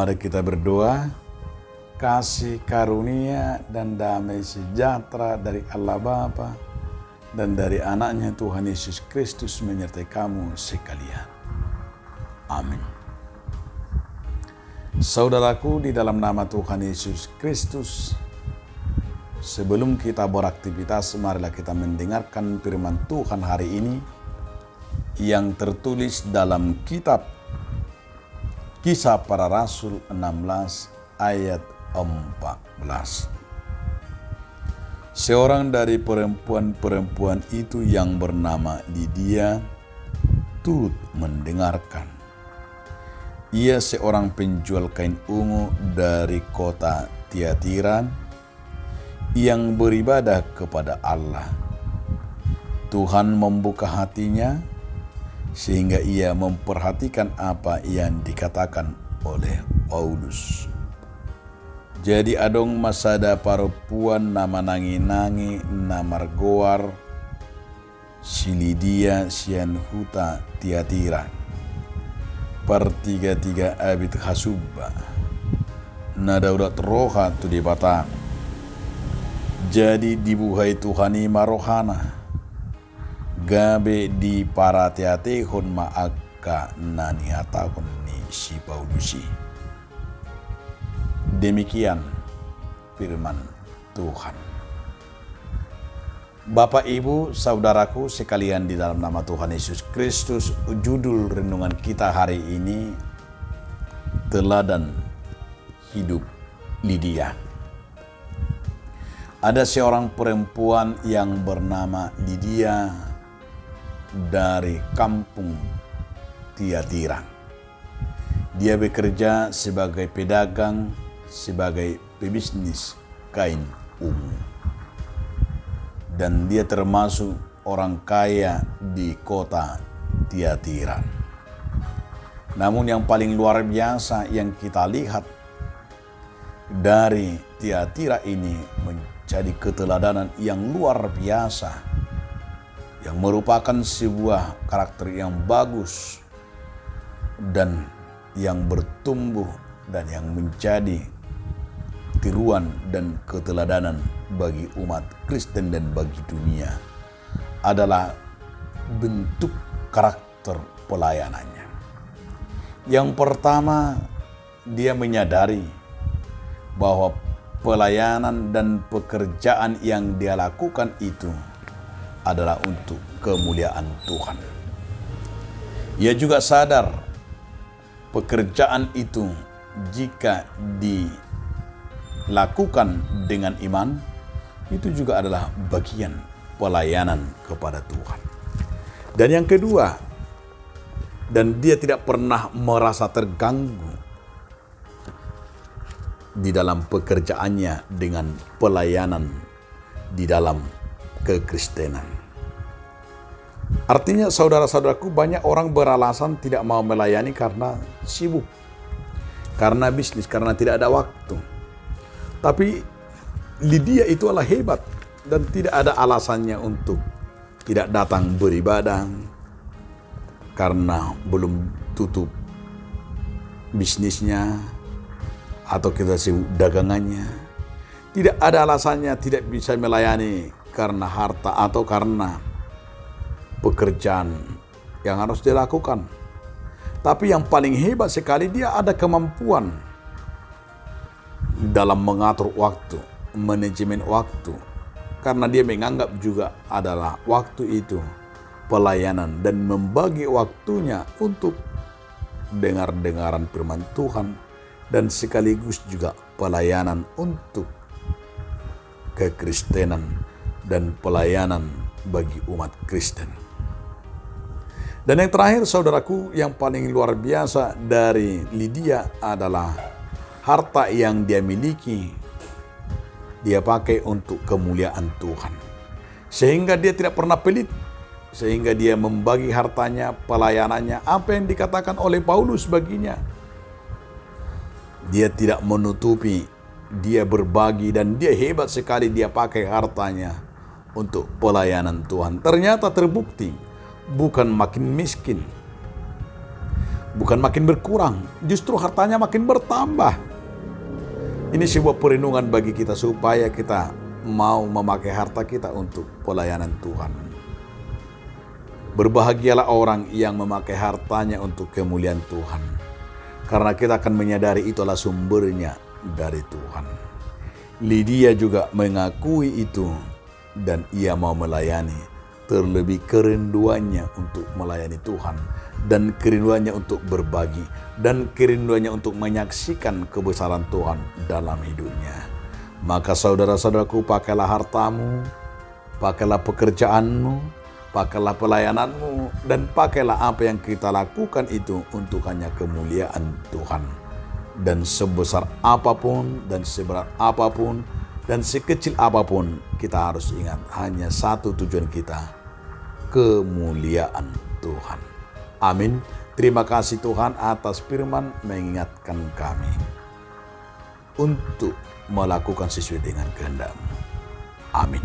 Mari kita berdoa. Kasih karunia dan damai sejahtera dari Allah Bapa dan dari anaknya Tuhan Yesus Kristus menyertai kamu sekalian. Amin. Saudaraku, di dalam nama Tuhan Yesus Kristus, sebelum kita beraktivitas, marilah kita mendengarkan firman Tuhan hari ini yang tertulis dalam kitab Kisah Para Rasul 16 ayat 14. Seorang dari perempuan-perempuan itu yang bernama Lydia turut mendengarkan. Ia seorang penjual kain ungu dari kota Tiatira yang beribadah kepada Allah. Tuhan membuka hatinya sehingga ia memperhatikan apa yang dikatakan oleh Paulus. Jadi adong masada perempuan nama nangi-nangi namar goar si Lydia sian huta Tiatira pertiga-tiga abit hasubba nadaudat roha tu di batang. Jadi dibuhai Tuhani marohana gabe di para teatehon maaka nani hatahon ni si Paulusi. Demikian firman Tuhan. Bapak, Ibu, saudaraku sekalian di dalam nama Tuhan Yesus Kristus, judul renungan kita hari ini teladan hidup Lydia. Ada seorang perempuan yang bernama Lydia dari kampung Tiatira. Dia bekerja sebagai pedagang, sebagai pebisnis kain ungu. Dan dia termasuk orang kaya di kota Tiatira. Namun yang paling luar biasa yang kita lihat dari Tiatira ini menjadi keteladanan yang luar biasa, yang merupakan sebuah karakter yang bagus dan yang bertumbuh dan yang menjadi tiruan dan keteladanan bagi umat Kristen dan bagi dunia adalah bentuk karakter pelayanannya. Yang pertama, dia menyadari bahwa pelayanan dan pekerjaan yang dia lakukan itu adalah untuk kemuliaan Tuhan. Ia juga sadar pekerjaan itu jika dilakukan dengan iman, itu juga adalah bagian pelayanan kepada Tuhan. Dan yang kedua, dan dia tidak pernah merasa terganggu di dalam pekerjaannya dengan pelayanan di dalam kekristenan. Artinya saudara-saudaraku, banyak orang beralasan tidak mau melayani karena sibuk, karena bisnis, karena tidak ada waktu. Tapi Lydia itu adalah hebat dan tidak ada alasannya untuk tidak datang beribadah karena belum tutup bisnisnya atau kita sibuk dagangannya. Tidak ada alasannya tidak bisa melayani karena harta atau karena pekerjaan yang harus dilakukan. Tapi yang paling hebat sekali, dia ada kemampuan dalam mengatur waktu, manajemen waktu. Karena dia menganggap juga adalah waktu itu pelayanan dan membagi waktunya untuk dengar-dengaran firman Tuhan dan sekaligus juga pelayanan untuk kekristenan dan pelayanan bagi umat Kristen. Dan yang terakhir saudaraku, yang paling luar biasa dari Lydia adalah harta yang dia miliki, dia pakai untuk kemuliaan Tuhan. Sehingga dia tidak pernah pelit, sehingga dia membagi hartanya, pelayanannya, apa yang dikatakan oleh Paulus baginya. Dia tidak menutupi, dia berbagi, dan dia hebat sekali, dia pakai hartanya untuk pelayanan Tuhan. Ternyata terbukti bukan makin miskin, bukan makin berkurang, justru hartanya makin bertambah. Ini sebuah perenungan bagi kita supaya kita mau memakai harta kita untuk pelayanan Tuhan. Berbahagialah orang yang memakai hartanya untuk kemuliaan Tuhan, karena kita akan menyadari itulah sumbernya dari Tuhan. Lydia juga mengakui itu dan ia mau melayani. Terlebih kerinduannya untuk melayani Tuhan dan kerinduannya untuk berbagi dan kerinduannya untuk menyaksikan kebesaran Tuhan dalam hidupnya. Maka saudara-saudaraku, pakailah hartamu, pakailah pekerjaanmu, pakailah pelayananmu, dan pakailah apa yang kita lakukan itu untuk hanya kemuliaan Tuhan. Dan sebesar apapun dan seberat apapun dan sekecil apapun, kita harus ingat hanya satu tujuan kita, kemuliaan Tuhan. Amin. Terima kasih Tuhan atas firman mengingatkan kami untuk melakukan sesuai dengan kehendak-Mu. Amin.